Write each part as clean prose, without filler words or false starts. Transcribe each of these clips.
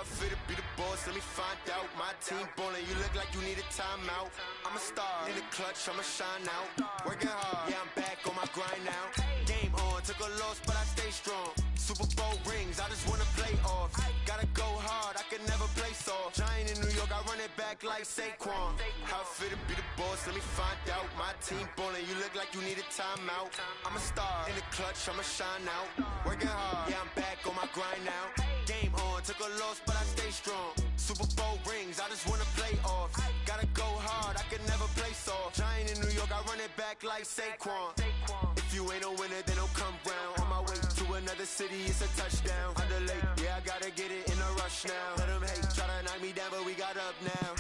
How I feel to be the boss, let me find out. My team ballin', you look like you need a timeout. I'm a star, in the clutch, I'ma shine out. Working hard, yeah, I'm back on my grind now. Game on, took a loss, but I stay strong. Super Bowl rings, I just wanna play off. Gotta go hard, I can never play soft. Giant in New York, I run it back like Saquon. How I feel to be the boss, let me find out. My team ballin', you look like you need a timeout. I'm a star, in the clutch, I'ma shine out. Working hard, yeah, I'm back on my grind now. Game on, took a loss, but I stay strong. Super Bowl rings, I just wanna play off. Gotta go hard, I can never play soft. Giant in New York, I run it back like Saquon. If you ain't a winner, then don't come round. On my way to another city, it's a touchdown. Underlay, yeah, I gotta get it in a rush now. Let them hate, try to knock me down, but we got up now.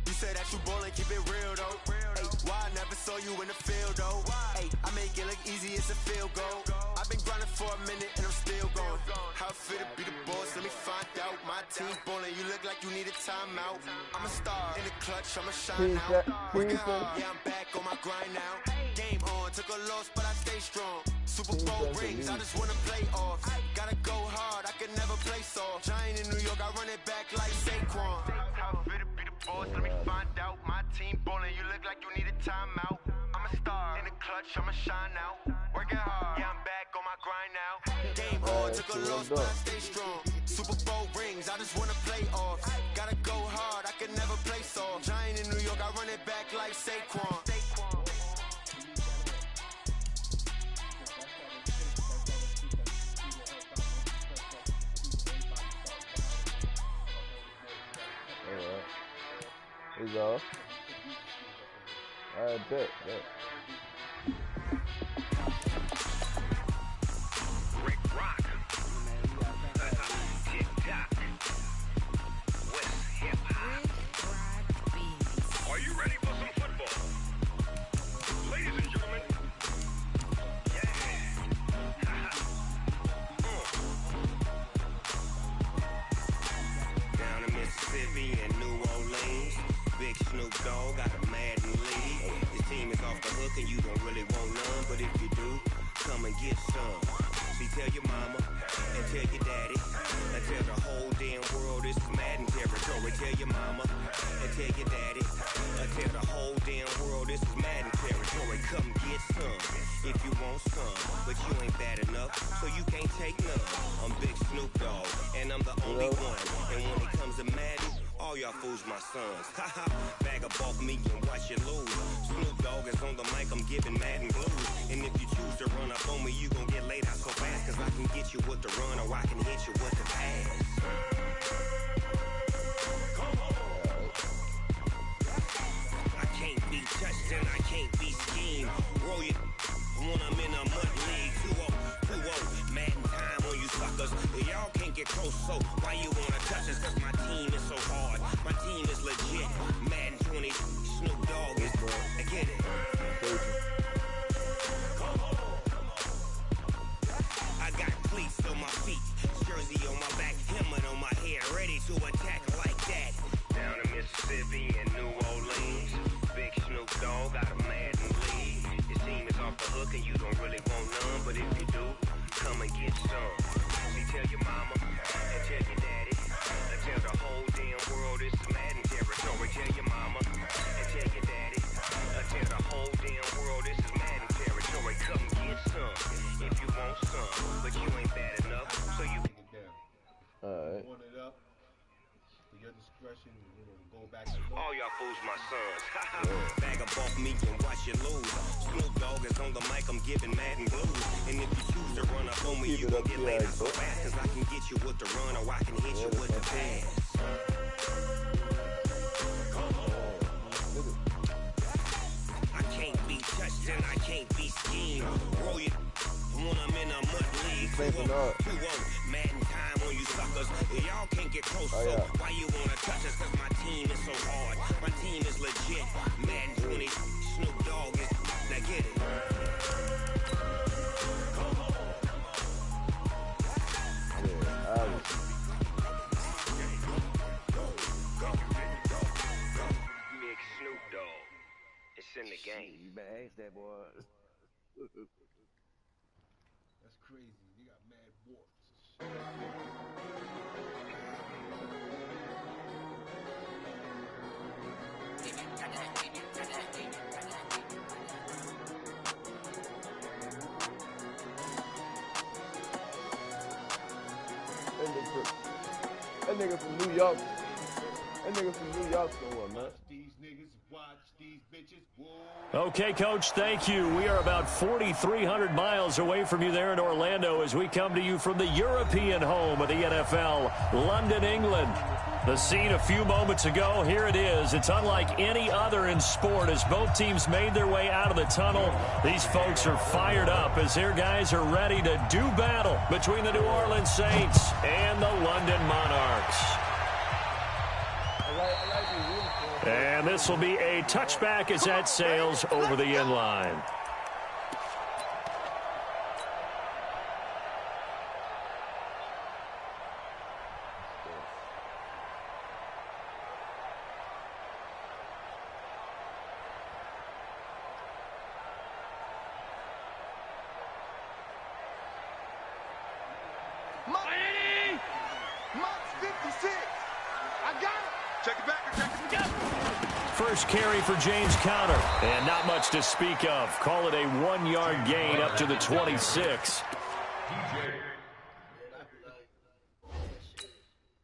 You said that you ballin', keep it real though. Ay, why I never saw you in the field though? Ay, I make it look easy, it's a field goal. I've been grinding for a minute and I'm still going. How I feel to be the boss, let me find out. My team ballin', you look like you need a timeout. I'm a star, in the clutch, I'ma shine out. Working hard, yeah, I'm back on my grind now. Game on, took a loss, but I stay strong. Super Bowl rings, I just wanna play off. Gotta go hard, I can never play soft. Giant in New York, I run it back like Saquon. How I feel to be the boss, let me find out. My team ballin', you look like you need a timeout. I'm a star, in the clutch, I'ma shine out. Working hard, yeah, I'm back on my grind now. Game on, took a loss, but I stay strong. Super Bowl rings, I just wanna play off. Gotta go hard, I can never play soft. Giant in New York, I run it back like Saquon. He's off. I bet. Rick Rock. TikTok. West Hip Hop. Are you ready for some football? Ladies and gentlemen. Yeah. Down in Mississippi and New Orleans. Big Snoop Dogg got a Madden lead. His team is off the hook and you don't really want none. But if you do, come and get some. See, tell your mama and tell your daddy and tell the whole damn world this is Madden territory. Tell your mama and tell your daddy and tell the whole damn world this is Madden territory. Come get some if you want some. But you ain't bad enough, so you can't take none. I'm Big Snoop Dogg and I'm the only one. And when it comes to Madden, all y'all fools my sons. Haha, bag up off me and watch you lose. Snoop Dogg is on the mic, I'm giving Madden blues. And if you choose to run up on me, you gon' get laid out so fast. Cause I can get you with the run or I can hit you with the pass. I can't be touched and I can't be schemed. Roll you when I'm in a mud league. 2-0, Madden time on you suckers. Y'all can't get close, so why you wanna touch us? Cause my team is so hard. My team is legit. Madden 20, Snoop Dogg is I get it. I got cleats on my feet, jersey on my back, helmet on my head, ready to attack like that. Down in Mississippi and New Orleans, Big Snoop Dogg got a Madden lead. His team is off the hook and you don't really want none, but if you do, come and get some. See, tell your mama and tell your daddy and tell the whole damn world this is Madden territory. Tell your mama and tell your daddy and tell the whole damn world this is Madden territory. Come get some if you want some, but you ain't bad enough, so you take it down. Alright. Want it up for your discretion, you know, go back to look. all y'all fools my sons. Bag up off me and watch you lose. Snoop Dogg is on the mic, I'm giving Madden blues. And if you choose to run up on me, you gon' get laid out so fast. Cause I can get you with the run or I can hit you with the pass. I can't be touched and I can't be schemed. Roll you when I'm in a mud league. 2-0, Madden time on you suckers. Y'all can't get close, so why you wanna touch us? Cause my team is so hard. My team is legit. Madden 20, Snoop Dogg is. Now get it. Big Snoop Dogg. It's in the game. You better ask that boy. That's crazy. You got mad warps. nigga from New York. That nigga from New York somewhere, man. These niggas watch these bitches. Whoa. Okay, Coach, thank you. We are about 4,300 miles away from you there in Orlando as we come to you from the European home of the NFL, London, England. The scene a few moments ago, here it is. It's unlike any other in sport as both teams made their way out of the tunnel. These folks are fired up as their guys are ready to do battle between the New Orleans Saints and the London Monarchs. And this will be a touchback as that sails over the end line. First carry for James Conner, and not much to speak of. Call it a 1-yard gain up to the 26.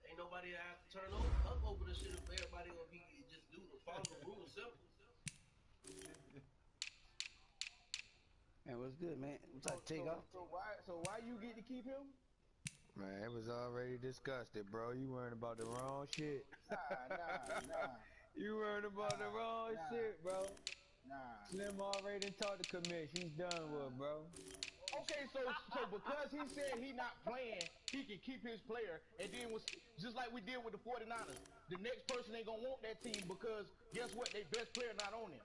Ain't nobody have to turn up over this shit if everybody gonna be just do the follow the rules simple. Man, what's good, man? What's up, take off? So why you get to keep him? Man, it was already discussed, bro. You worrying about the wrong shit. Nah. You worrying about the wrong shit, bro. Nah. Slim already talked to commission. He's done with, bro. Okay, so because he said he not playing, he can keep his player, and then was just like we did with the 49ers. The next person ain't gonna want that team because guess what? Their best player not on him.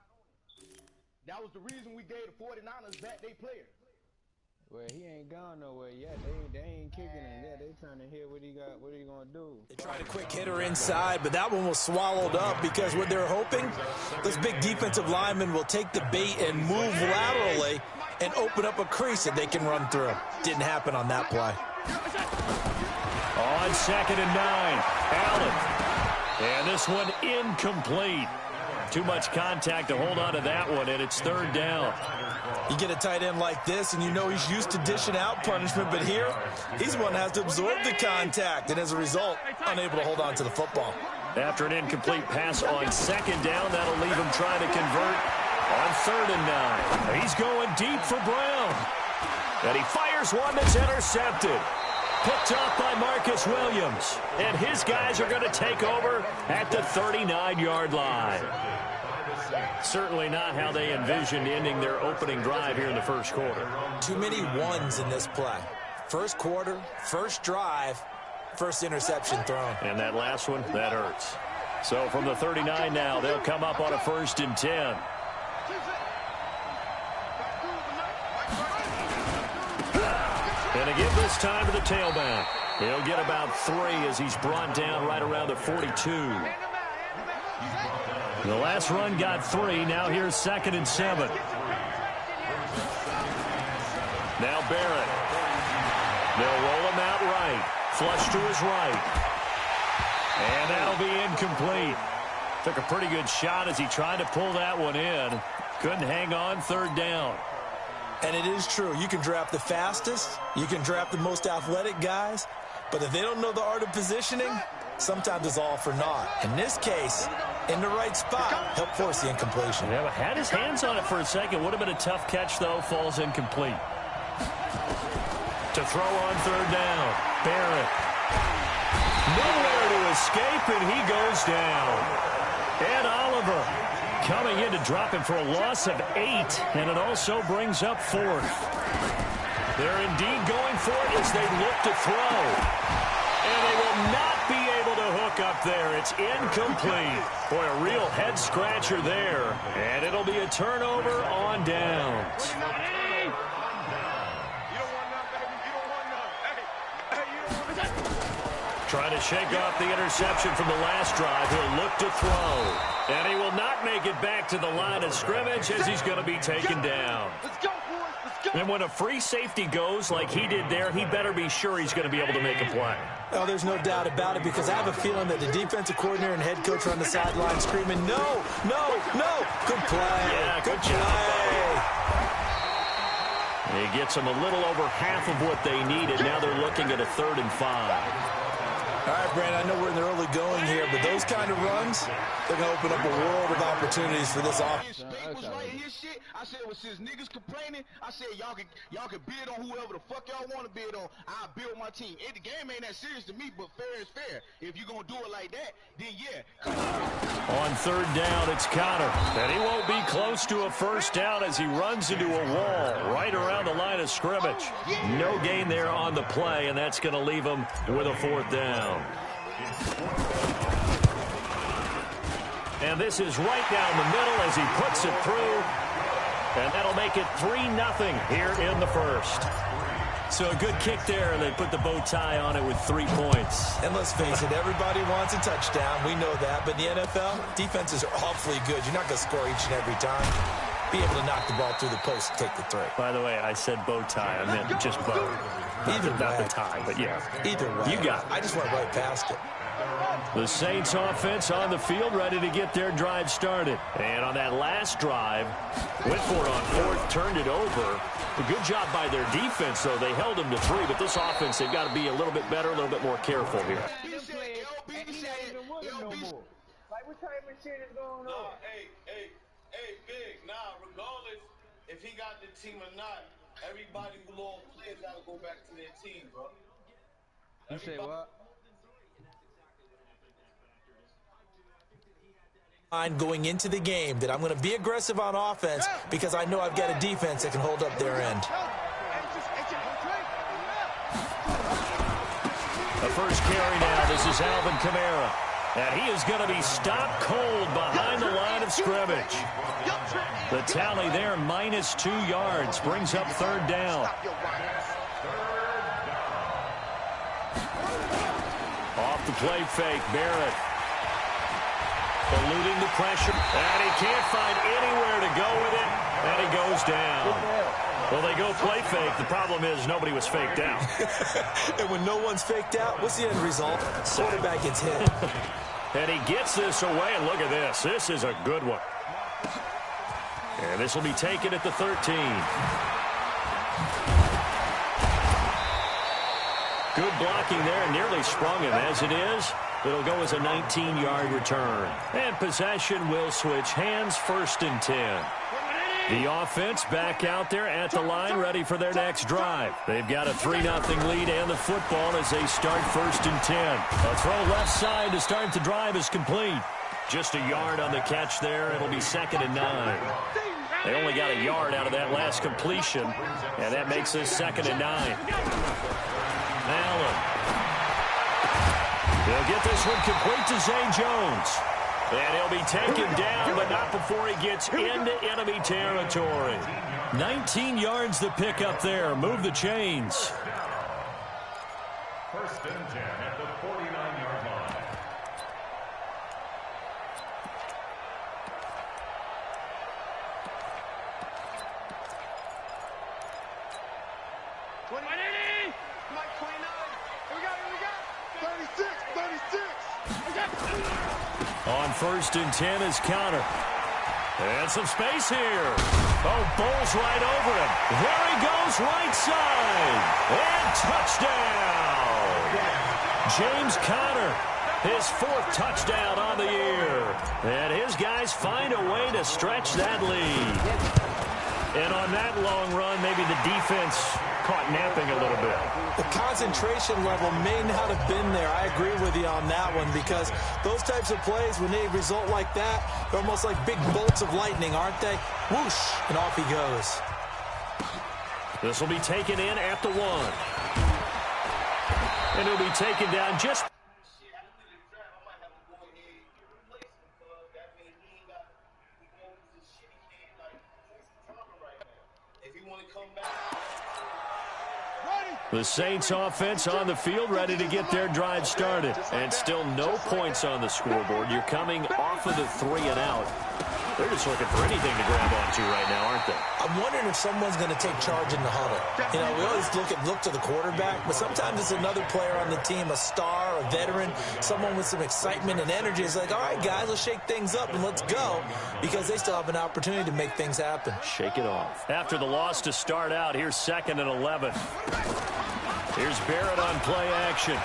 That was the reason we gave the 49ers back their player. Well, he ain't gone nowhere yet. They ain't kicking him yet. They trying to hear what he got. What he gonna do? They tried a quick hitter inside, but that one was swallowed up because what they're hoping, those big defensive linemen will take the bait and move laterally and open up a crease that they can run through. Didn't happen on that play. On 2nd and 9, Allen. And this one incomplete. Too much contact to hold on to that one, and it's 3rd down. You get a tight end like this, and you know he's used to dishing out punishment, but here, he's one that has to absorb the contact, and as a result, unable to hold on to the football. After an incomplete pass on 2nd down, that'll leave him trying to convert on 3rd and 9. He's going deep for Brown. And he fires one that's intercepted. Picked off by Marcus Williams. And his guys are going to take over at the 39-yard line. Certainly not how they envisioned ending their opening drive here in the first quarter. Too many ones in this play. First quarter, first drive, first interception thrown. And that last one, that hurts. So from the 39 now, they'll come up on a 1st and 10. And to give this time to the tailback. He'll get about 3 as he's brought down right around the 42. The last run got 3. Now here's 2nd and 7. Now Barrett. They'll roll him out right. Flush to his right. And that'll be incomplete. Took a pretty good shot as he tried to pull that one in. Couldn't hang on 3rd down. And it is true. You can draft the fastest. You can draft the most athletic guys. But if they don't know the art of positioning, sometimes it's all for naught. In this case, in the right spot, helped force the incompletion. Yeah, but had his hands on it for a second. Would have been a tough catch, though. Falls incomplete. To throw on 3rd down. Barrett. Nowhere to escape, and he goes down. And Oliver coming in to drop him for a loss of 8, and it also brings up 4th. They're indeed going for it as they look to throw. And they will not be able to hook up there. It's incomplete. Boy, a real head-scratcher there. And it'll be a turnover on downs. Trying to shake off the interception from the last drive. He'll look to throw. And he will not make it back to the line of scrimmage as he's going to be taken down. And when a free safety goes like he did there, he better be sure he's going to be able to make a play. Oh, there's no doubt about it, because I have a feeling that the defensive coordinator and head coach are on the sideline screaming, no, no, no. Good play. Yeah, good play. He gets them a little over half of what they needed. Now they're looking at a 3rd and 5. All right, Brandon, I know we're in the early going here, but those kind of runs, they're going to open up a world of opportunities for this offense. Was right in his shit. I said, well, since niggas complaining, I said, y'all can bid on whoever the fuck y'all want to bid on. I'll build my team. The game ain't that serious to me, but fair is fair. If you're going to do it like that, then yeah. On third down, it's Connor. And he won't be close to a first down as he runs into a wall right around the line of scrimmage. No gain there on the play, and that's going to leave him with a fourth down. And this is right down the middle as he puts it through. And that'll make it 3-0 here in the first. So a good kick there. They put the bow tie on it with 3 points. And let's face it, everybody wants a touchdown. We know that. But in the NFL, defenses are awfully good. You're not going to score each and every time. Be able to knock the ball through the post and take the 3. By the way, I said bow tie. I meant just bow. Not the tie, but yeah. Either way. You got it. I just went right past it. The Saints offense on the field, ready to get their drive started. And on that last drive, went for it on fourth, turned it over. A good job by their defense, though. They held them to 3, but this offense, they've got to be a little bit better, a little bit more careful here. Like, what type of shit is going on? Hey, Big, regardless if he got the team or not, everybody who lost players got to go back to their team, bro. You say what? Going into the game that I'm going to be aggressive on offense because I know I've got a defense that can hold up their end. The first carry now. This is Alvin Kamara. And he is going to be stopped cold behind the line of scrimmage. The tally there, -2 yards, brings up third down. Off the play fake, Barrett. Eluding the pressure, and he can't find anywhere to go with it, and he goes down. Well, they go play fake. The problem is nobody was faked out. And when no one's faked out, what's the end result? Quarterback gets hit. And he gets this away, and look at this. This is a good one. And this will be taken at the 13. Good blocking there, nearly sprung him. As it is, it'll go as a 19-yard return. And possession will switch hands, 1st and 10. The offense back out there at the line, ready for their next drive. They've got a 3-0 lead and the football as they start 1st and 10. A throw left side to start the drive is complete. Just a yard on the catch there. It'll be 2nd and 9. They only got a yard out of that last completion, and that makes this 2nd and 9. Allen. He'll get this one complete to Zay Jones. And he'll be taken down, but not before he gets into enemy territory. 19 yards to pick up there. Move the chains. 1st and 10 at the 49-yard line. On 1st and 10 is Connor. And some space here. Oh, bowls right over him. There he goes, right side. And touchdown. James Conner, his 4th touchdown on the year. And his guys find a way to stretch that lead. And on that long run, maybe the defense caught napping a little bit. The concentration level may not have been there. I agree with you on that one because those types of plays, when they result like that, they're almost like big bolts of lightning, aren't they? Whoosh, and off he goes. This will be taken in at the 1. And it'll be taken down just... The Saints offense on the field, ready to get their drive started. And still no points on the scoreboard. You're coming off of the 3 and out. They're just looking for anything to grab onto right now, aren't they? I'm wondering if someone's going to take charge in the huddle. You know, we always look to the quarterback, but sometimes it's another player on the team, a star, a veteran, someone with some excitement and energy. It's like, all right, guys, let's shake things up and let's go, because they still have an opportunity to make things happen. Shake it off. After the loss to start out, here's 2nd and 11. Here's Barrett on play action.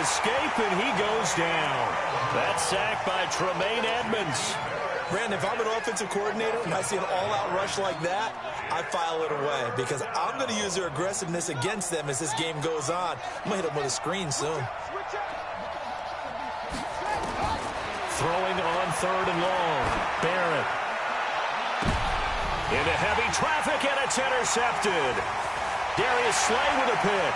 escape, and he goes down. That sack by Tremaine Edmonds. Brandon, if I'm an offensive coordinator and I see an all-out rush like that, I file it away because I'm going to use their aggressiveness against them as this game goes on. I'm going to hit them with a screen soon. Throwing on 3rd and long. Barrett. Into heavy traffic, and it's intercepted. Darius Slay with a pick.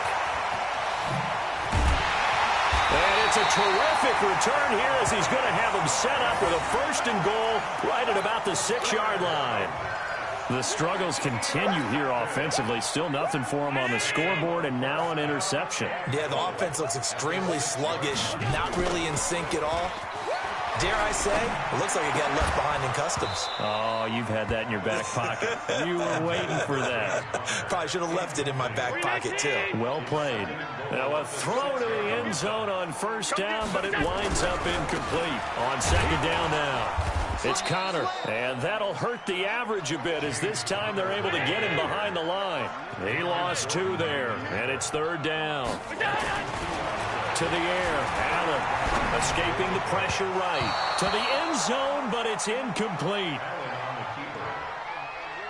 And it's a terrific return here as he's going to have him set up with a 1st and goal right at about the 6-yard line. The struggles continue here offensively. Still nothing for him on the scoreboard, and now an interception. Yeah, the offense looks extremely sluggish, not really in sync at all. Dare I say, it looks like it got left behind in customs. Oh, you've had that in your back pocket. You were waiting for that. Probably should have left it in my back pocket, too. Well played. Now a throw to the end zone on 1st down, but it winds up incomplete. On 2nd down now. It's Connor, and that'll hurt the average a bit as this time they're able to get him behind the line. He lost 2 there, and it's 3rd down. To the air, Allen escaping the pressure right. To the end zone, but it's incomplete.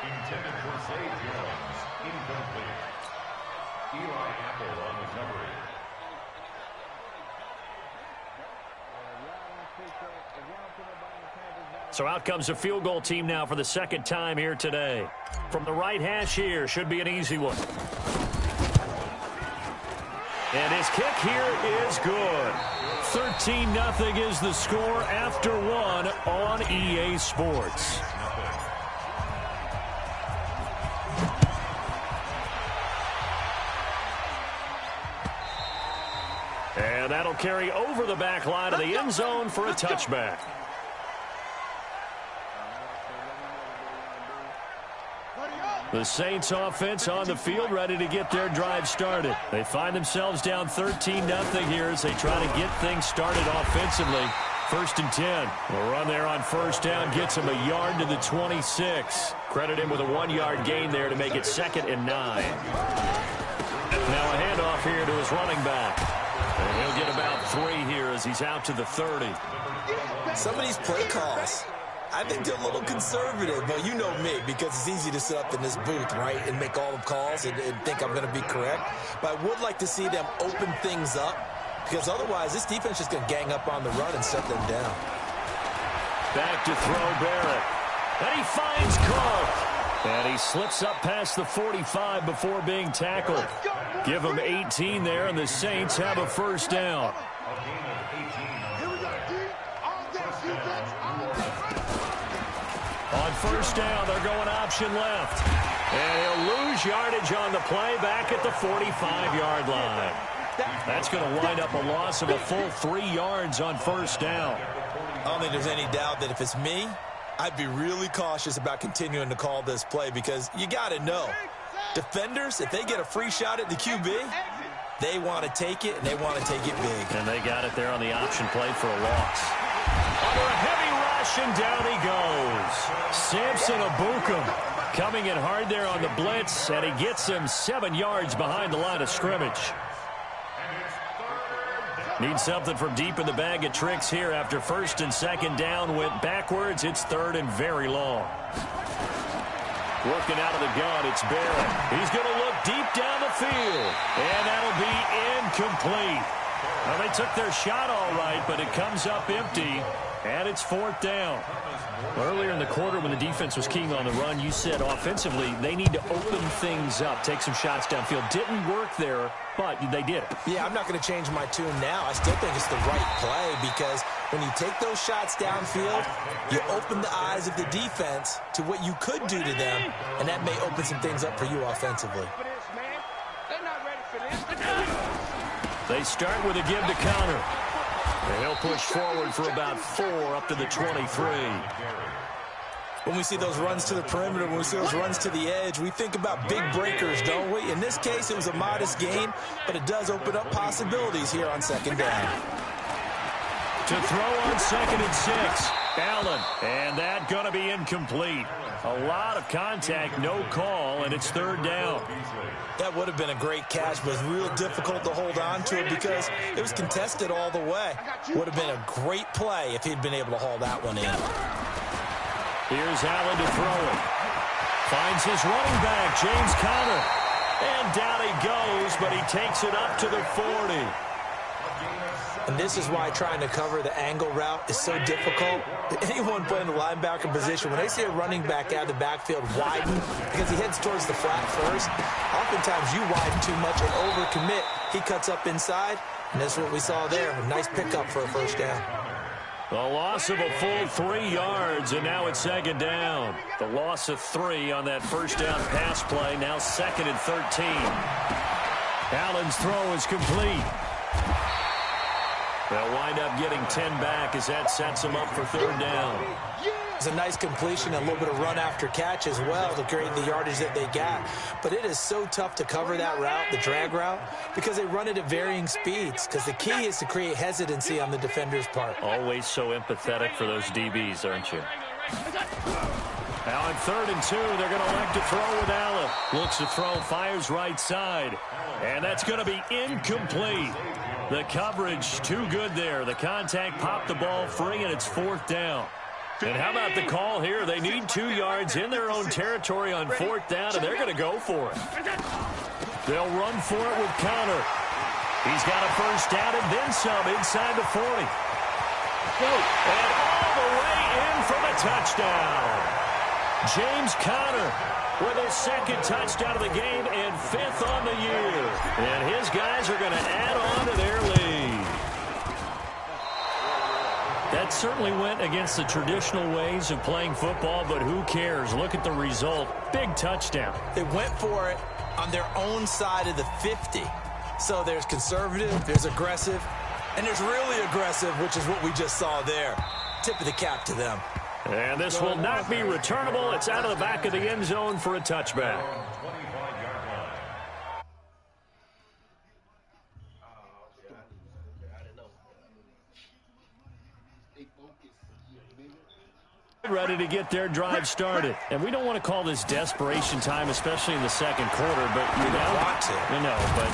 Intended for Zay Jones. Incomplete. Eli Apple on the cover. So out comes the field goal team now for the 2nd time here today. From the right hash here, should be an easy one. And his kick here is good. 13-0 is the score after 1 on EA Sports. And that'll carry over the back line of the end zone for a touchback. The Saints offense on the field ready to get their drive started. They find themselves down 13-0 here as they try to get things started offensively. 1st and 10. A run there on 1st down gets him a yard to the 26. Credit him with a 1-yard gain there to make it 2nd and 9. Now a handoff here to his running back. And he'll get about 3 here as he's out to the 30. Some of these play calls, I think they're a little conservative, but you know me, because it's easy to sit up in this booth, right, and make all the calls and think I'm going to be correct. But I would like to see them open things up, because otherwise this defense is going to gang up on the run and shut them down. Back to throw Barrett. And he finds Cook. And he slips up past the 45 before being tackled. Give him 18 there, and the Saints have a 1st down. On 1st down, they're going option left. And he'll lose yardage on the play back at the 45-yard line. That's going to wind up a loss of a full 3 yards on 1st down. I don't think there's any doubt that if it's me, I'd be really cautious about continuing to call this play because you got to know, defenders, if they get a free shot at the QB, they want to take it, and they want to take it big. And they got it there on the option play for a loss. Under a heavy rush, and down he goes. Samson Abukum coming in hard there on the blitz, and he gets him 7 yards behind the line of scrimmage. Needs something from deep in the bag of tricks here after 1st and 2nd down went backwards. It's 3rd and very long. Working out of the gun, it's Barrett. He's going to look deep down the field, and that'll be incomplete. Well, they took their shot all right, but it comes up empty, and it's 4th down. Earlier in the quarter when the defense was keying on the run, you said offensively they need to open things up, take some shots downfield. Didn't work there, but they did it. Yeah, I'm not going to change my tune now. I still think it's the right play because when you take those shots downfield, you open the eyes of the defense to what you could do to them, and that may open some things up for you offensively. They start with a give to Connor. And he'll push forward for about 4 up to the 23. When we see those runs to the perimeter, when we see those runs to the edge, we think about big breakers, don't we? In this case, it was a modest gain, but it does open up possibilities here on 2nd down. To throw on 2nd and 6, Allen. And that going to be incomplete. A lot of contact, no call, and it's third down. That would have been a great catch, but it was real difficult to hold on to it because it was contested all the way. Would have been a great play if he'd been able to haul that one in. Here's Allen to throw it. Finds his running back, James Conner. And down he goes, but he takes it up to the 40. And this is why trying to cover the angle route is so difficult. Anyone playing the linebacker position, when they see a running back out of the backfield widen because he heads towards the flat first, oftentimes you widen too much and overcommit. He cuts up inside, and that's what we saw there. A nice pickup for a first down. A loss of a full 3 yards, and now it's second down. The loss of 3 on that first down pass play, now 2nd and 13. Allen's throw is complete. They'll wind up getting 10 back as that sets them up for third down. It's a nice completion and a little bit of run after catch as well to create the yardage that they got. But it is so tough to cover that route, the drag route, because they run it at varying speeds. Because the key is to create hesitancy on the defender's part. Always so empathetic for those DBs, aren't you? Now on 3rd and 2, they're going to elect to throw with Allen. Looks to throw, fires right side. And that's going to be incomplete. The coverage too good there. The contact popped the ball free, and it's 4th down. And how about the call here? They need 2 yards in their own territory on 4th down, and they're going to go for it. They'll run for it with Conner. He's got a first down and then some inside the 40. And all the way in for the touchdown. James Conner with his 2nd touchdown of the game and 5th on the year. And his guys are going to add on to their lead. That certainly went against the traditional ways of playing football, but who cares? Look at the result. Big touchdown. They went for it on their own side of the 50. So there's conservative, there's aggressive, and there's really aggressive, which is what we just saw there. Tip of the cap to them. And this will not be returnable. It's out of the back of the end zone for a touchback. Ready to get their drive started. And we don't want to call this desperation time, especially in the 2nd quarter, but you don't want to. No, but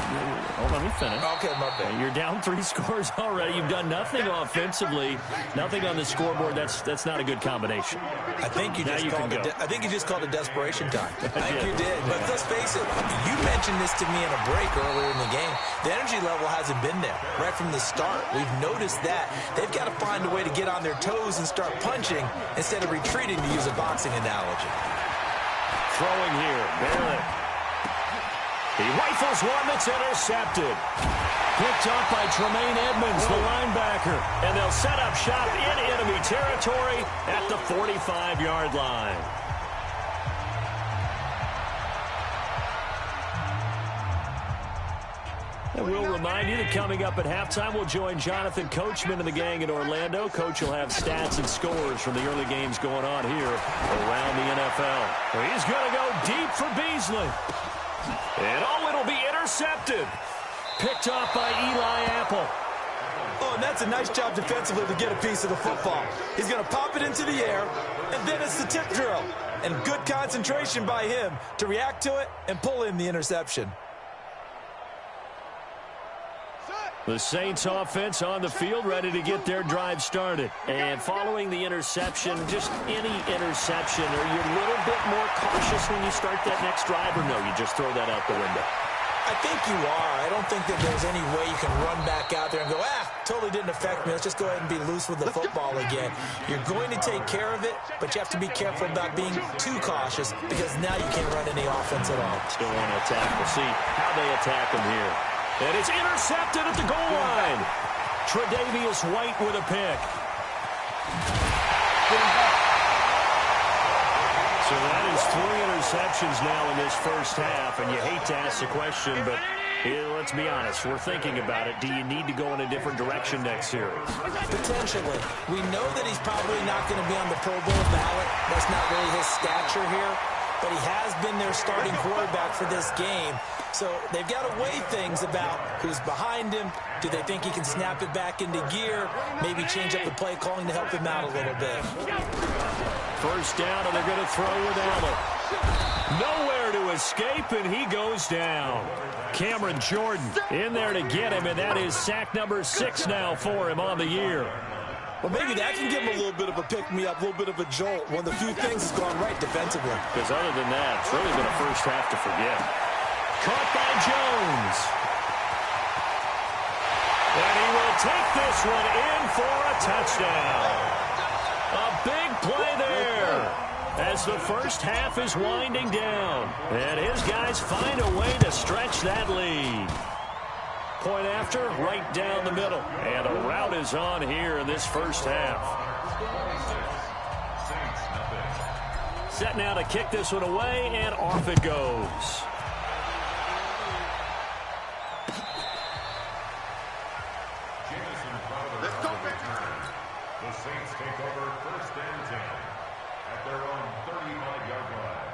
let me finish. Okay, my bad. You're down 3 scores already. You've done nothing offensively, nothing on the scoreboard. That's not a good combination. I think you just called it desperation time. I think you did. But let's face it, you mentioned this to me in a break earlier in the game. The energy level hasn't been there right from the start. We've noticed that. They've got to find a way to get on their toes and start punching instead of retreating, to use a boxing analogy. Throwing here, Barrett. He rifles one that's intercepted. Picked up by Tremaine Edmonds, the linebacker. And they'll set up shop in enemy territory at the 45-yard line. And we'll remind you that coming up at halftime, we'll join Jonathan Coachman and the gang in Orlando. Coach will have stats and scores from the early games going on here around the NFL. He's going to go deep for Beasley. And it'll be intercepted. Picked off by Eli Apple. Oh, and that's a nice job defensively to get a piece of the football. He's going to pop it into the air, and then it's the tip drill. And good concentration by him to react to it and pull in the interception. The Saints offense on the field, ready to get their drive started. And following the interception, just any interception, are you a little bit more cautious when you start that next drive, or no, you just throw that out the window? I think you are. I don't think that there's any way you can run back out there and go, totally didn't affect me. Let's just go ahead and be loose with the football again. You're going to take care of it, but you have to be careful about being too cautious because now you can't run any offense at all. Still want to attack. We'll see how they attack them here. And it's intercepted at the goal line. Tre'Davious White with a pick. So that is 3 interceptions now in this first half, and you hate to ask the question, but let's be honest, we're thinking about it. Do you need to go in a different direction next series? Potentially. We know that he's probably not going to be on the Pro Bowl ballot. That's not really his stature here. but he has been their starting quarterback for this game. So they've got to weigh things about who's behind him. Do they think he can snap it back into gear? Maybe change up the play calling to help him out a little bit. First down, and they're going to throw with Allen. Nowhere to escape, and he goes down. Cameron Jordan in there to get him, and that is sack number 6 now for him on the year. Well, maybe that can give him a little bit of a pick-me-up, a little bit of a jolt. One of the few things has gone right defensively. Because other than that, it's really been a first half to forget. Caught by Jones. And he will take this one in for a touchdown. A big play there as the first half is winding down. And his guys find a way to stretch that lead. Point after, right down the middle. And a route is on here in this first half. Set now to kick this one away, and off it goes. Let's go, the Saints take over first and 10 at their own 35-yard line.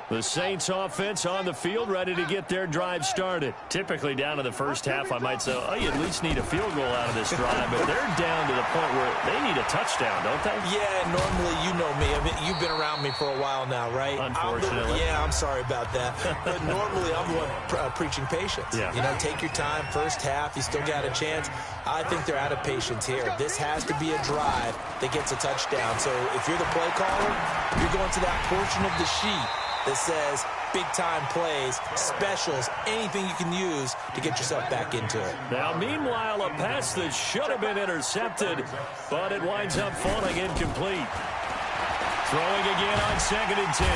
The Saints offense on the field, ready to get their drive started. Typically down to the first half, I might say, oh, you at least need a field goal out of this drive. But they're down to the point where they need a touchdown, don't they? Yeah, normally, you know me. I mean, you've been around me for a while now, right? Unfortunately. I'm sorry about that. But normally, I'm the one preaching patience. Yeah. You know, take your time. First half, you still got a chance. I think they're out of patience here. This has to be a drive that gets a touchdown. So if you're the play caller, you're going to that portion of the sheet that says big-time plays, specials, anything you can use to get yourself back into it. Now, meanwhile, a pass that should have been intercepted, but it winds up falling incomplete. Throwing again on 2nd and 10.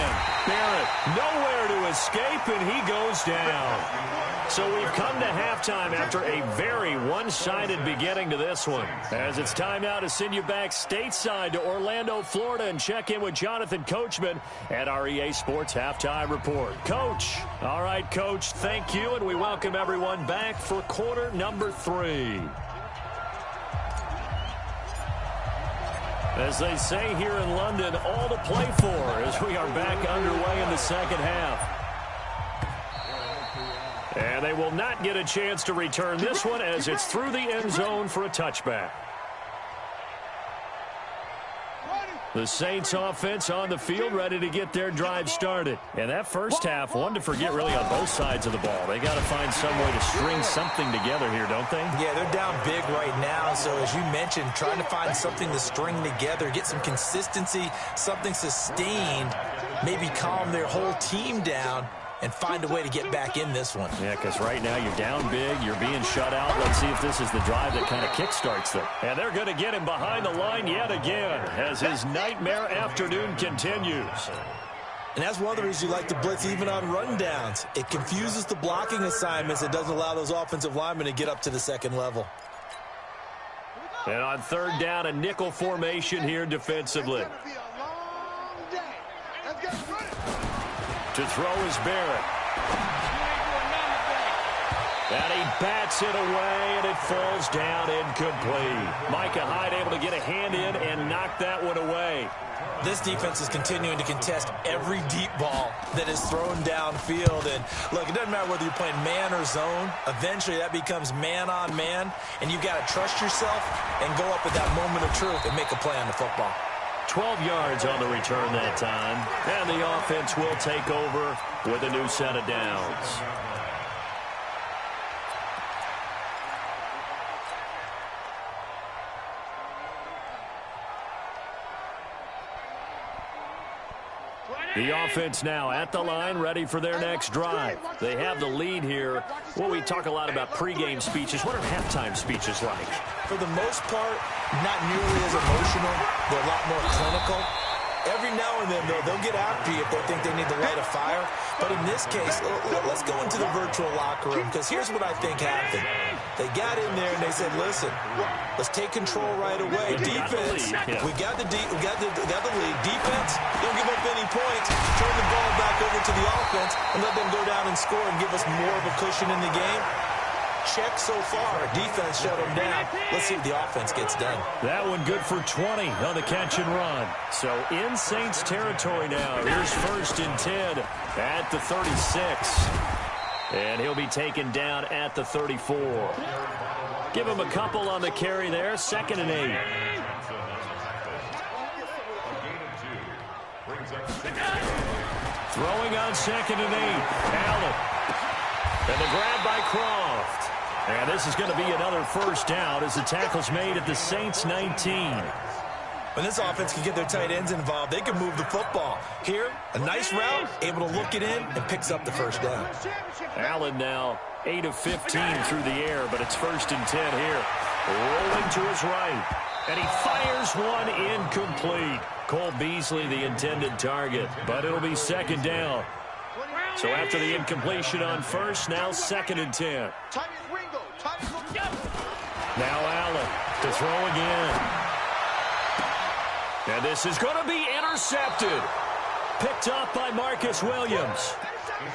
Barrett, nowhere to escape, and he goes down. So we've come to halftime after a very one-sided beginning to this one. As it's time now to send you back stateside to Orlando, Florida, and check in with Jonathan Coachman at our EA Sports Halftime Report. Coach. All right, Coach, thank you, and we welcome everyone back for quarter number 3. As they say here in London, all to play for as we are back underway in the second half. And they will not get a chance to return this one as it's through the end zone for a touchback. The Saints offense on the field ready to get their drive started. And that first half, one to forget really on both sides of the ball. They got to find some way to string something together here, don't they? Yeah, they're down big right now. So as you mentioned, trying to find something to string together, get some consistency, something sustained, maybe calm their whole team down and find a way to get back in this one. Yeah, because right now you're down big, you're being shut out. Let's see if this is the drive that kind of kickstarts them. And they're going to get him behind the line yet again as his nightmare afternoon continues. And that's one of the reasons you like to blitz even on rundowns. It confuses the blocking assignments. It doesn't allow those offensive linemen to get up to the second level. And on third down, a nickel formation here defensively. To throw is Barrett. And he bats it away, and it falls down incomplete. Micah Hyde able to get a hand in and knock that one away. This defense is continuing to contest every deep ball that is thrown downfield. And, look, it doesn't matter whether you're playing man or zone. Eventually, that becomes man-on-man, and you've got to trust yourself and go up at that moment of truth and make a play on the football. 12 yards on the return that time. And the offense will take over with a new set of downs. The offense now at the line, ready for their next drive. They have the lead here. Well, we talk a lot about pregame speeches. What are halftime speeches like? For the most part, not nearly as emotional. They're a lot more clinical. Every now and then, though, they'll get after you if they think they need to light a fire. But in this case, let's go into the virtual locker room, because here's what I think happened. They got in there and they said, listen, let's take control right away. Defense, we got the lead. Defense, don't give up any points. Turn the ball back over to the offense and let them go down and score and give us more of a cushion in the game. Check so far. Defense shut them down. Let's see what the offense gets done. That one good for 20 on the catch and run. So in Saints territory now. Here's 1st and 10 at the 36. And he'll be taken down at the 34. Give him a couple on the carry there. 2nd and 8. Throwing on 2nd and 8. Allen. And the grab by Croft. And this is going to be another 1st down as the tackle's made at the Saints 19. When this offense can get their tight ends involved, they can move the football. Here, a nice route, able to look it in, and picks up the 1st down. Allen now 8 of 15 through the air, but it's 1st and 10 here. Rolling to his right. And he fires one incomplete. Cole Beasley, the intended target, but it'll be 2nd down. So after the incompletion on 1st, now 2nd and 10. Now Allen to throw again. And this is going to be intercepted. Picked off by Marcus Williams.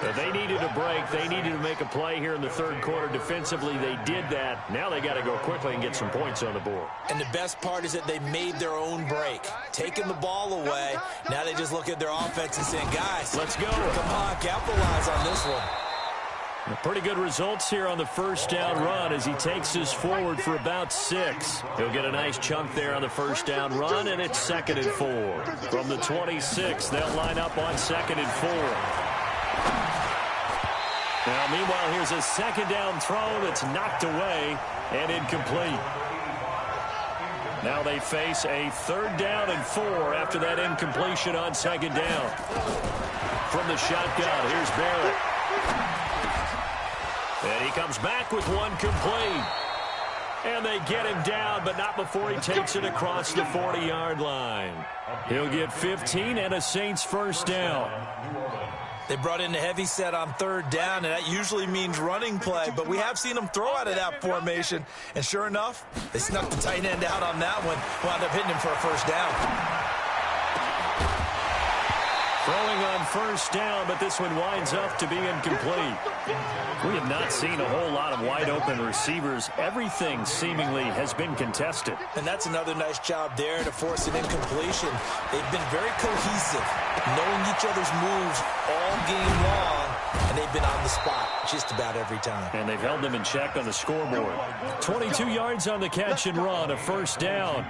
But they needed a break. They needed to make a play here in the 3rd quarter. Defensively, they did that. Now they got to go quickly and get some points on the board. And the best part is that they made their own break. Taking the ball away. Now they just look at their offense and saying, guys, let's go. Come on, capitalize on this one. Pretty good results here on the 1st down run as he takes us forward for about 6. He'll get a nice chunk there on the 1st down run, and it's 2nd and 4. From the 26, they'll line up on 2nd and 4. Now, meanwhile, here's a 2nd down throw that's knocked away and incomplete. Now they face a 3rd down and 4 after that incompletion on 2nd down. From the shotgun, here's Barrett. And he comes back with one complete. And they get him down, but not before he takes it across the 40-yard line. He'll get 15 and a Saints 1st down. They brought in the heavy set on 3rd down, and that usually means running play, but we have seen them throw out of that formation. And sure enough, they snuck the tight end out on that one, wound up hitting him for a 1st down. Throwing on 1st down, but this one winds up to be incomplete. We have not seen a whole lot of wide-open receivers. Everything seemingly has been contested. And that's another nice job there to force an incompletion. They've been very cohesive, knowing each other's moves all game long, and they've been on the spot just about every time. And they've held them in check on the scoreboard. 22 yards on the catch and run, a 1st down.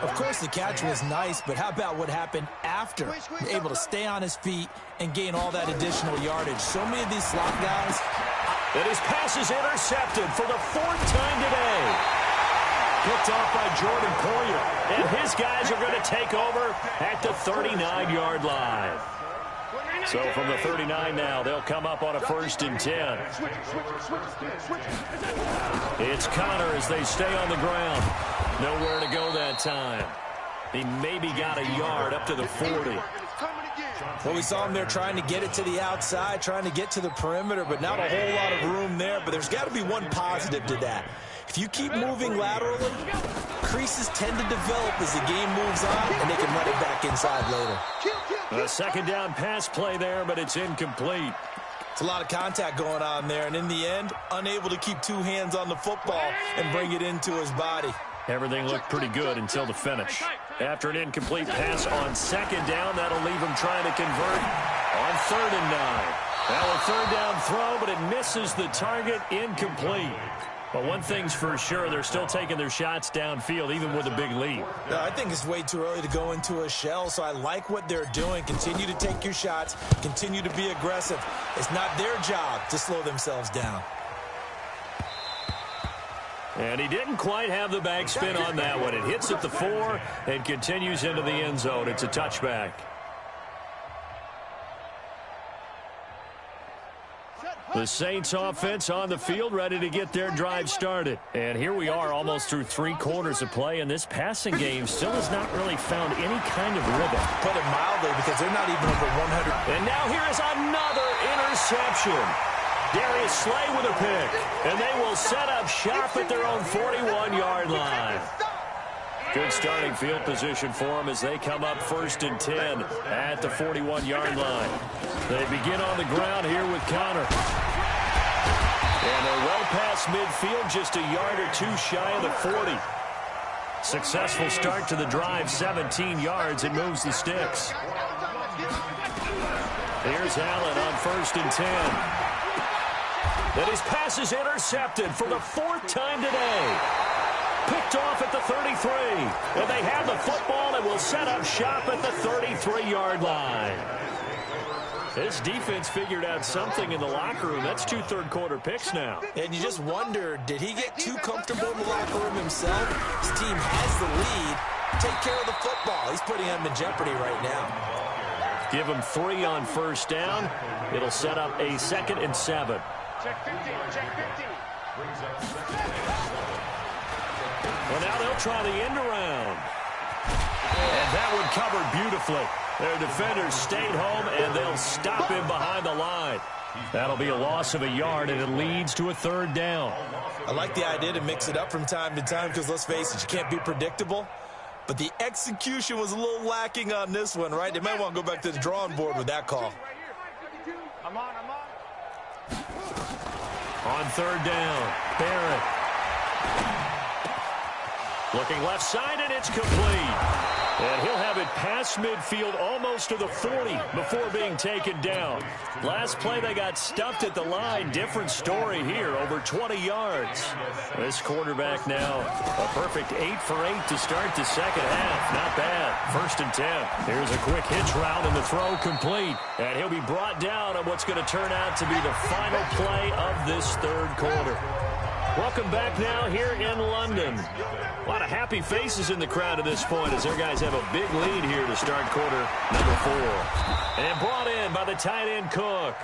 Of course, the catch was nice, but how about what happened after? Able to stay on his feet and gain all that additional yardage. So many of these slot guys. And his pass is intercepted for the 4th time today. Picked off by Jordan Poyer. And his guys are going to take over at the 39-yard line. So from the 39 now, they'll come up on a 1st and 10. It's Connor as they stay on the ground. Nowhere to go that time. He maybe got a yard up to the 40. Well, we saw him there trying to get it to the outside, trying to get to the perimeter, but not a whole lot of room there. But there's got to be one positive to that. If you keep moving laterally, creases tend to develop as the game moves on, and they can run it back inside later. A 2nd down pass play there, but it's incomplete. It's a lot of contact going on there, and in the end, unable to keep 2 hands on the football and bring it into his body. Everything looked pretty good until the finish. After an incomplete pass on 2nd down, that'll leave him trying to convert on 3rd and 9. Now a 3rd down throw, but it misses the target, incomplete. But one thing's for sure, they're still taking their shots downfield, even with a big lead. I think it's way too early to go into a shell, so I like what they're doing. Continue to take your shots. Continue to be aggressive. It's not their job to slow themselves down. And he didn't quite have the backspin on that one. It hits at the 4 and continues into the end zone. It's a touchback. The Saints offense on the field, ready to get their drive started. And here we are almost through 3 quarters of play, and this passing game still has not really found any kind of rhythm. Put it mildly, because they're not even over 100. And now here is another interception. Darius Slay with a pick. And they will set up shop at their own 41-yard line. Good starting field position for them as they come up 1st and 10 at the 41-yard line. They begin on the ground here with Connor. And they're well past midfield, just a yard or two shy of the 40. Successful start to the drive, 17 yards, and moves the sticks. Here's Allen on 1st and 10. Then his pass is intercepted for the 4th time today. Picked off at the 33. And they have the football and will set up shop at the 33-yard line. This defense figured out something in the locker room. That's 2 third-quarter picks now. And you just wonder, did he get too comfortable in the locker room himself? His team has the lead. Take care of the football. He's putting them in jeopardy right now. Give him 3 on 1st down. It'll set up a 2nd and 7. Check 15, check 15. Well, now they'll try the end around. And that one covered beautifully. Their defenders stayed home, and they'll stop him behind the line. That'll be a loss of a yard, and it leads to a 3rd down. I like the idea to mix it up from time to time because, let's face it, you can't be predictable. But the execution was a little lacking on this one, right? They might want to go back to the drawing board with that call. I'm on. On 3rd down, Barrett. Looking left side, and it's complete. And he'll have it past midfield almost to the 40 before being taken down. Last play, they got stuffed at the line. Different story here, over 20 yards. This quarterback now, a perfect 8 for 8 to start the 2nd half. Not bad. 1st and 10. Here's a quick hitch route, and the throw complete. And he'll be brought down on what's going to turn out to be the final play of this 3rd quarter. Welcome back now here in London. A lot of happy faces in the crowd at this point as their guys have a big lead here to start quarter number 4. And brought in by the tight end Cook.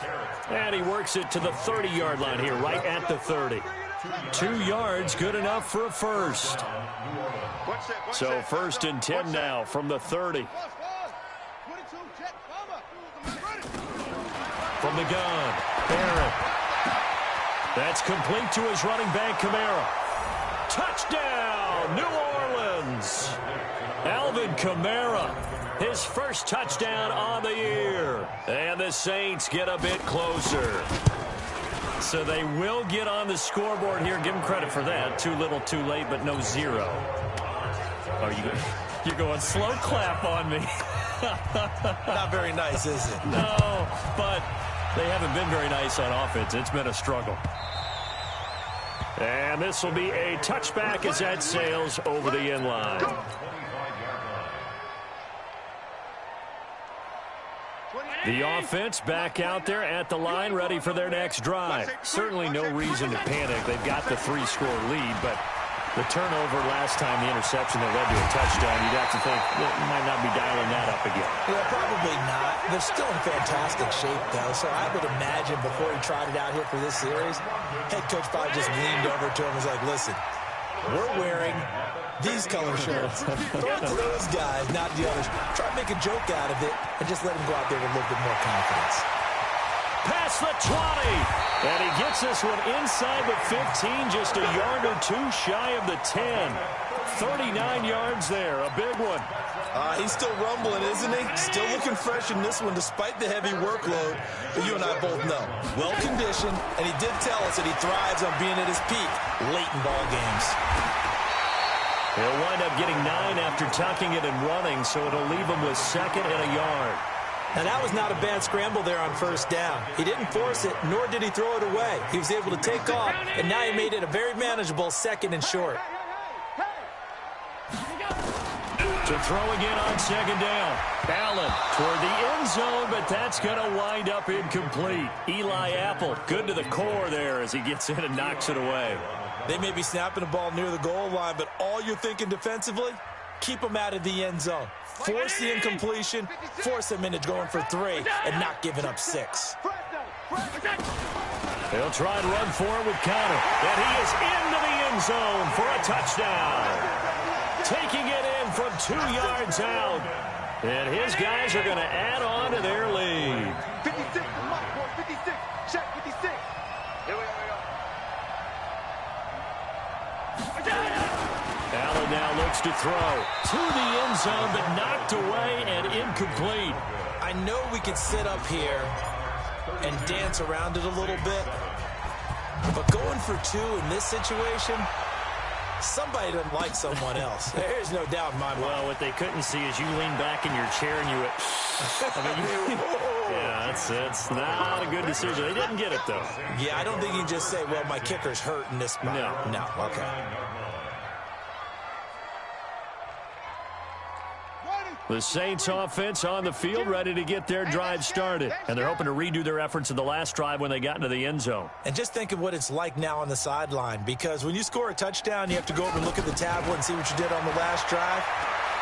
And he works it to the 30-yard line here, right at the 30. 2 yards, good enough for a first. So 1st and 10 now from the 30. From the gun, Barrett. That's complete to his running back, Kamara. Touchdown, New Orleans. Alvin Kamara, his first touchdown on the year. And the Saints get a bit closer. So they will get on the scoreboard here. Give them credit for that. Too little, too late, but no 0. Oh, you're going slow clap on me. Not very nice, is it? No, but they haven't been very nice on offense. It's been a struggle. And this will be a touchback as that sails over the end line. The offense back out there at the line, ready for their next drive. Certainly no reason to panic. They've got the 3-score lead, but the turnover last time, the interception that led to a touchdown, you'd have to think they might not be dialing that up again. Yeah, probably not. They're still in fantastic shape, though, so I would imagine before he tried it out here for this series, head coach probably just leaned over to him and was like, listen, we're wearing these color shirts. Throw it to those guys, not the others. Try to make a joke out of it and just let him go out there with a little bit more confidence. Past the 20. And he gets this one inside the 15, just a yard or 2 shy of the 10. 39 yards there, a big one. He's still rumbling, isn't he? Still looking fresh in this one despite the heavy workload. But you and I both know, well-conditioned, and he did tell us that he thrives on being at his peak late in ball games. He'll wind up getting 9 after tucking it and running, so it'll leave him with 2nd and a yard. Now, that was not a bad scramble there on 1st down. He didn't force it, nor did he throw it away. He was able to take off, and now he made it a very manageable 2nd and short. To throw again on 2nd down. Allen toward the end zone, but that's going to wind up incomplete. Eli Apple, good to the core there as he gets in and knocks it away. They may be snapping the ball near the goal line, but all you're thinking defensively, keep them out of the end zone. Force the incompletion, force them into going for 3, and not giving up 6. They'll try and run for it with Connor. And he is into the end zone for a touchdown. Taking it in from 2 yards out. And his guys are going to add on to their lead. 56, 56, check 56. Allen now looks to throw to the end zone, but knocked away and incomplete. I know we could sit up here and dance around it a little bit, but going for 2 in this situation, somebody doesn't like someone else. There's no doubt in my mind. Well, what they couldn't see is you lean back in your chair and you went, yeah, that's not a good decision. They didn't get it, though. Yeah, I don't think you can just say, well, my kicker's hurt in this spot. No, okay. The Saints offense on the field, ready to get their drive started. And they're hoping to redo their efforts in the last drive when they got into the end zone. And just think of what it's like now on the sideline, because when you score a touchdown, you have to go over and look at the tablet and see what you did on the last drive.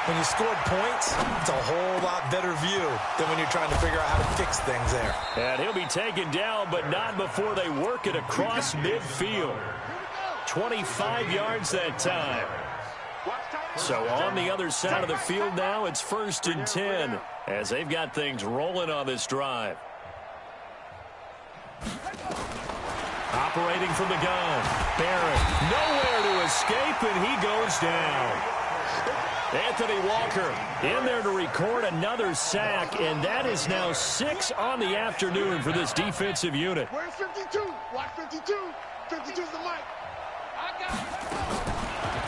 When you scored points, it's a whole lot better view than when you're trying to figure out how to fix things there. And he'll be taken down, but not before they work it across midfield. 25 yards that time. So on the other side of the field now, it's 1st and 10 as they've got things rolling on this drive. Operating from the gun, Barrett nowhere to escape, and he goes down. Anthony Walker in there to record another sack, and that is now 6 on the afternoon for this defensive unit. Where's 52? Watch 52. 52's the mic. I got it.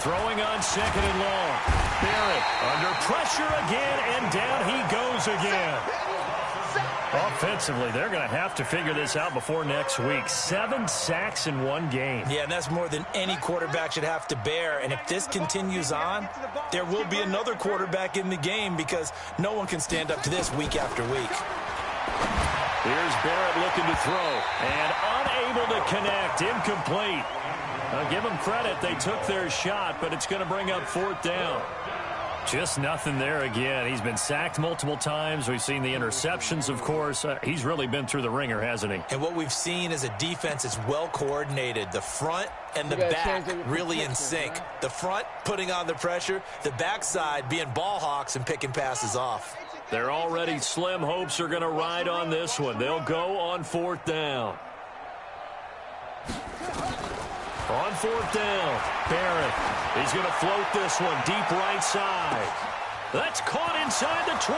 Throwing on 2nd and long. Barrett under pressure again, and down he goes again. Offensively, they're going to have to figure this out before next week. 7 sacks in 1 game. Yeah, and that's more than any quarterback should have to bear. And if this continues on, there will be another quarterback in the game, because no one can stand up to this week after week. Here's Barrett looking to throw, and unable to connect. Incomplete. I'll give them credit. They took their shot, but it's going to bring up 4th down. Just nothing there again. He's been sacked multiple times. We've seen the interceptions, of course. He's really been through the ringer, hasn't he? And what we've seen is a defense that's well coordinated. The front and the back really in sync. Right? The front putting on the pressure, the backside being ball hawks and picking passes off. They're already slim hopes are going to ride on this one. They'll go on 4th down. On 4th down, Barrett. He's going to float this one deep right side. That's caught inside the 20.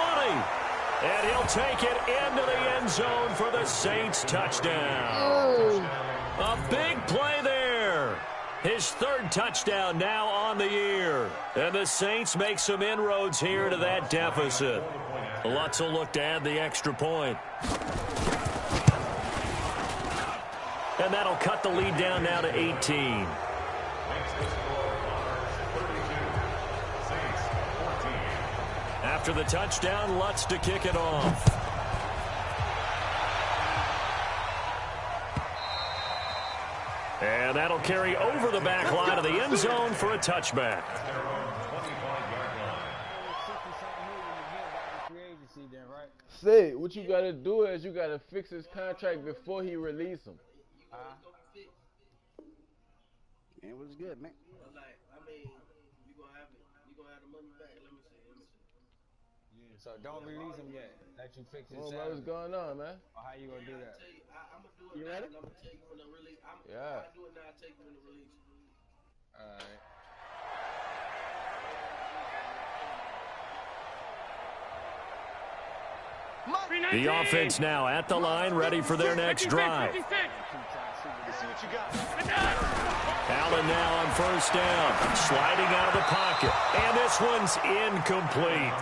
And he'll take it into the end zone for the Saints touchdown. A big play there. His 3rd touchdown now on the year. And the Saints make some inroads here to that deficit. Lutz will look to add the extra point. And that'll cut the lead down now to 18. After the touchdown, Lutz to kick it off. And that'll carry over the back line of the end zone for a touchback. Say, what you got to do is you got to fix his contract before he release him. It was good, man. I mean, you gonna have the money back. Let me see. Yeah, so don't release him yet. Let you fix his Well, salary. what's going on, man? Or how you gonna do that? I'm gonna do it You now, ready? and I'm gonna tell you when the release. Yeah. I do it now. I take you when the release. All right. The offense now at the line, ready for their next drive. Allen now on 1st down, sliding out of the pocket, and this one's incomplete.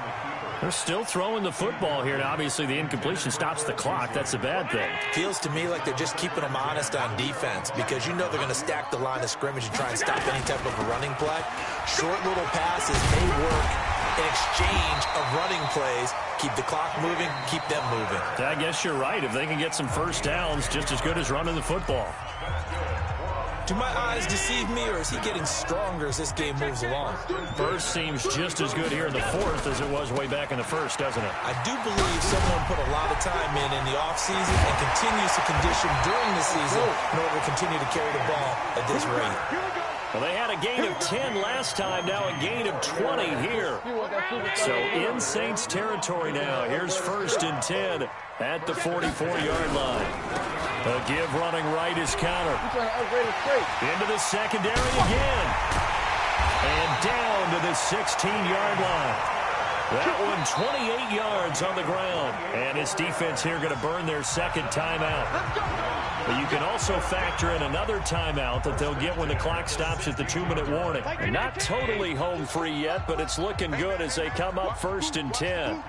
They're still throwing the football here. Now, obviously, the incompletion stops the clock. That's a bad thing. Feels to me like they're just keeping them honest on defense, because you know they're going to stack the line of scrimmage and try and stop any type of a running play. Short little passes may work in exchange of running plays. Keep the clock moving, keep them moving. I guess you're right. If they can get some 1st downs, just as good as running the football. Do my eyes deceive me, or is he getting stronger as this game moves along? First seems just as good here in the 4th as it was way back in the 1st, doesn't it? I do believe someone put a lot of time in the offseason and continues to condition during the season in order to continue to carry the ball at this rate. Well, they had a gain of 10 last time, now a gain of 20 here. So in Saints territory now, here's 1st and 10 at the 44-yard line. A give running right is counter. He's trying to upgrade it straight. Into the secondary again. And down to the 16-yard line. That one 28 yards on the ground. And his defense here going to burn their second timeout. But you can also factor in another timeout that they'll get when the clock stops at the 2-minute warning. They're not totally home free yet, but it's looking good as they come up 1st and 10.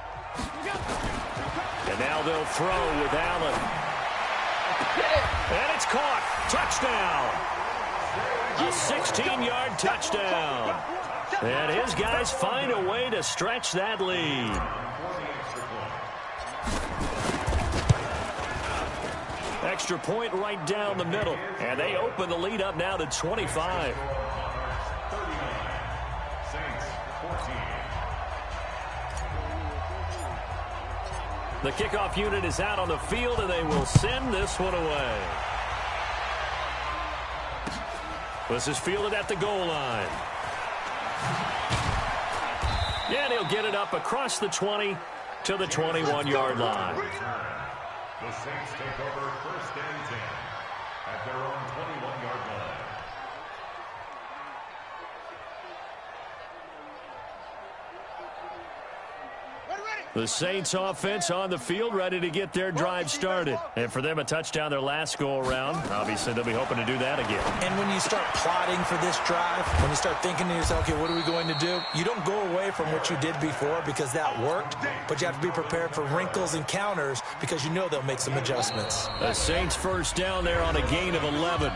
And now they'll throw with Allen. And it's caught. Touchdown. A 16-yard touchdown. And his guys find a way to stretch that lead. Extra point right down the middle. And they open the lead up now to 25. The kickoff unit is out on the field, and they will send this one away. This is fielded at the goal line. And he'll get it up across the 20 to the 21-yard line. The Saints take over 1st and 10 at their own 21-yard line. The Saints offense on the field, ready to get their drive started. And for them, a touchdown their last go-around. Obviously, they'll be hoping to do that again. And when you start plotting for this drive, when you start thinking to yourself, okay, what are we going to do? You don't go away from what you did before because that worked, but you have to be prepared for wrinkles and counters because you know they'll make some adjustments. The Saints first down there on a gain of 11.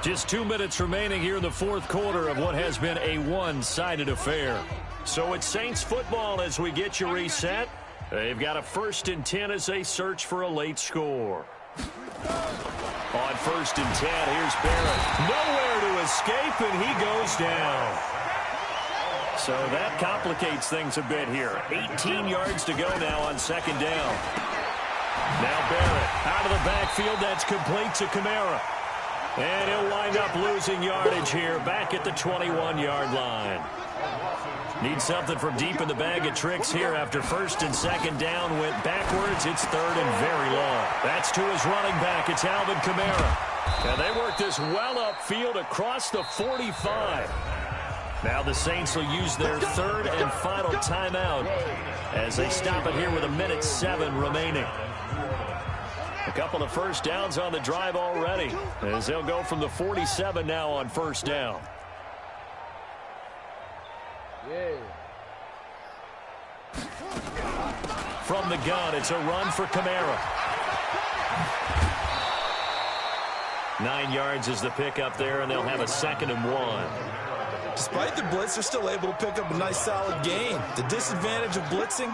Just 2 minutes remaining here in the fourth quarter of what has been a one-sided affair. So it's Saints football as we get you reset. They've got a 1st and 10 as they search for a late score. On 1st and 10, here's Barrett. Nowhere to escape, and he goes down. So that complicates things a bit here. 18 yards to go now on 2nd down. Now Barrett out of the backfield. That's complete to Kamara. And he'll wind up losing yardage here back at the 21-yard line. Need something from deep in the bag of tricks here after 1st and 2nd down went backwards. It's 3rd and very long. That's to his running back. It's Alvin Kamara. And they work this well upfield across the 45. Now the Saints will use their 3rd and final timeout as they stop it here with 1:07 remaining. A couple of first downs on the drive already as they'll go from the 47 now on 1st down. Yeah. From the gun, it's a run for Kamara. 9 yards is the pickup there, and they'll have a 2nd and 1. Despite the blitz, they're still able to pick up a nice solid gain. The disadvantage of blitzing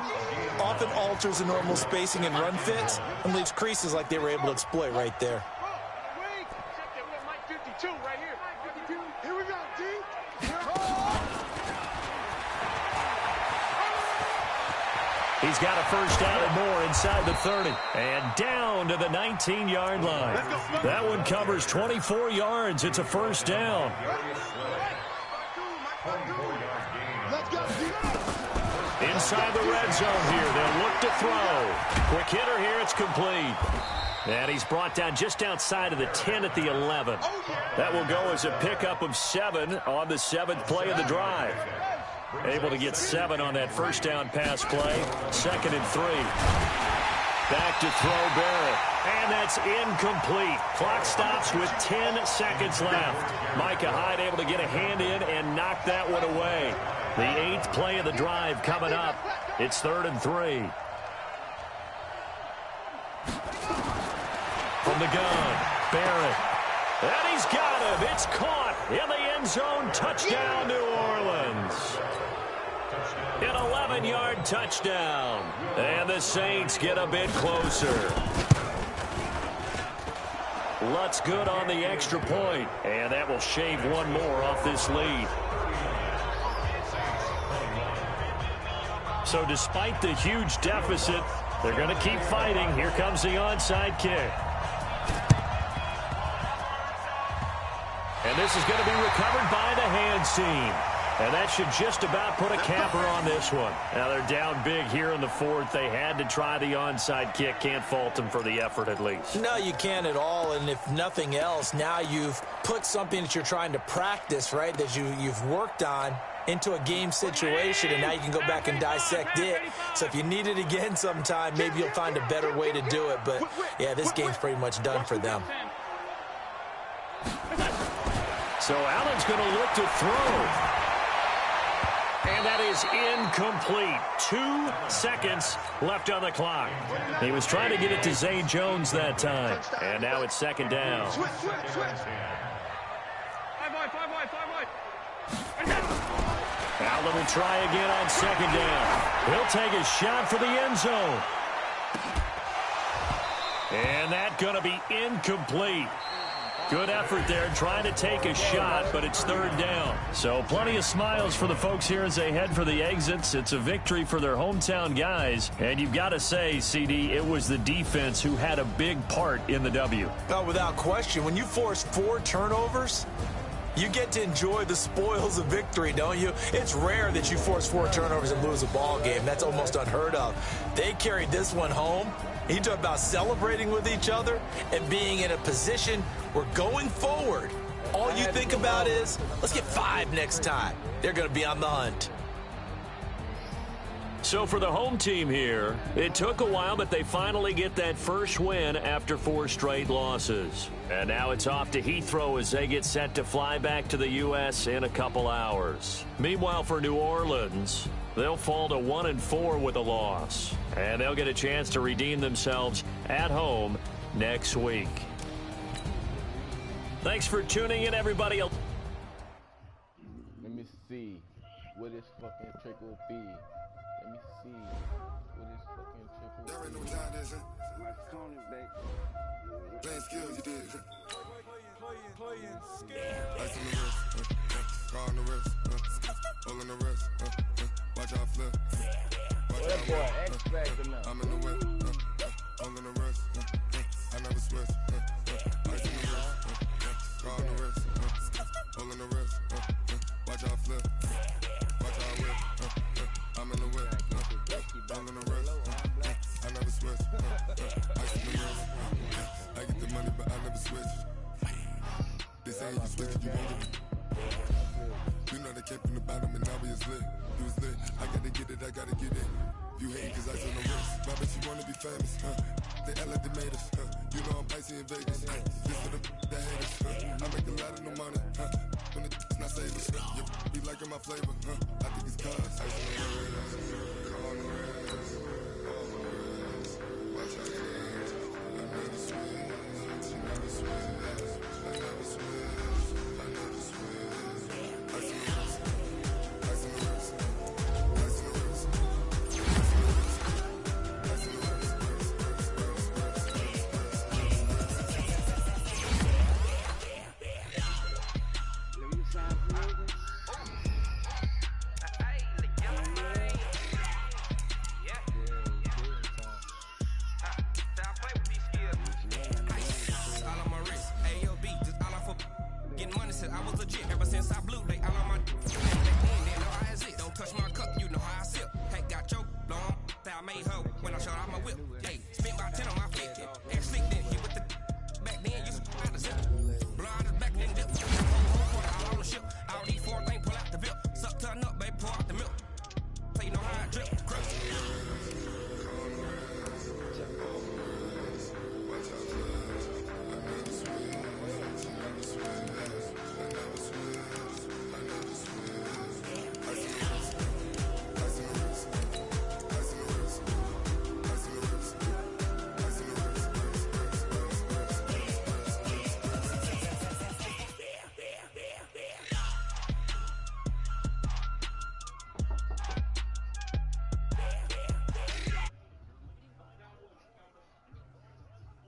often alters the normal spacing and run fits and leaves creases like they were able to exploit right there. Here we go, D. He's got a first down and more inside the 30. And down to the 19-yard line. That one covers 24 yards. It's a first down. Inside the red zone here. They'll look to throw. Quick hitter here. It's complete. And he's brought down just outside of the 10 at the 11. That will go as a pickup of 7 on the 7th play of the drive. Able to get 7 on that first down pass play. 2nd and 3. Back to throw Barrett. And that's incomplete. Clock stops with 10 seconds left. Micah Hyde able to get a hand in and knock that one away. The 8th play of the drive coming up. It's 3rd and 3. From the gun, Barrett. And he's got him. It's caught in the end zone. Touchdown, New Orleans. An 11-yard touchdown. And the Saints get a bit closer. Lutz good on the extra point. And that will shave one more off this lead. So despite the huge deficit, they're going to keep fighting. Here comes the onside kick. And this is going to be recovered by the hands team. And that should just about put a capper on this one. Now they're down big here in the fourth. They had to try the onside kick. Can't fault them for the effort at least. No, you can't at all. And if nothing else, now you've put something that you're trying to practice, right, that you've worked on into a game situation, and now you can go back and dissect it. So if you need it again sometime, maybe you'll find a better way to do it. But, yeah, this game's pretty much done for them. So Allen's going to look to throw. And that is incomplete. 2 seconds left on the clock. He was trying to get it to Zay Jones that time. And now it's second down. Switch. Allen will try again on second down. He'll take a shot for the end zone. And that's going to be incomplete. Good effort there trying to take a shot, but it's third down. So plenty of smiles for the folks here as they head for the exits. It's a victory for their hometown guys. And you've got to say, CD, it was the defense who had a big part in the W. No, without question. When you force 4 turnovers, you get to enjoy the spoils of victory, don't you? It's rare that you force 4 turnovers and lose a ball game. That's almost unheard of. They carried this one home. You talk about celebrating with each other and being in a position where going forward, all you think about is, let's get 5 next time. They're going to be on the hunt. So for the home team here, it took a while, but they finally get that first win after 4 straight losses. And now it's off to Heathrow as they get set to fly back to the U.S. in a couple hours. Meanwhile, for New Orleans, they'll fall to 1-4 with a loss. And they'll get a chance to redeem themselves at home next week. Thanks for tuning in, everybody. Let me see what this fucking trick will be. Let me see what this fucking trick will be. There ain't no time, is it? My phone is back. Playing skills, you did. Playing skills. Ice on the wrist, car on the wrist, hole in the wrist, watch out flip. What up, boy? X Factor now. I'm in the whip, hole in the wrist, I never switch. Ice on the wrist, car on the wrist, hole in the wrist, watch out flip. Watch out whip, I'm in the whip, hole in the wrist, I never switch. Ice on the wrist, I get the money but I never switch. They say you switch if you want it. You know they came from the bottom and now we is lit. You was lit, I gotta get it, I gotta get it. You hate cause ice on the wrist. My bitch, you wanna be famous, They act like they made us, You know I'm icy in Vegas, This for the haters, I make a lot of new money, When it's not savers, You be liking my flavor, I think it's cause ice on the wrist, car on the wrist, all on the wrist. Watch out, kids, I never switch, I never switch, I never switch, I never switch. Ice on the wrist, ice on the wrist, ice on the wrist, ice on the wrist, ice on the wrist, Let me sign for you. I made her when I showed out my whip. Hey, spent about 10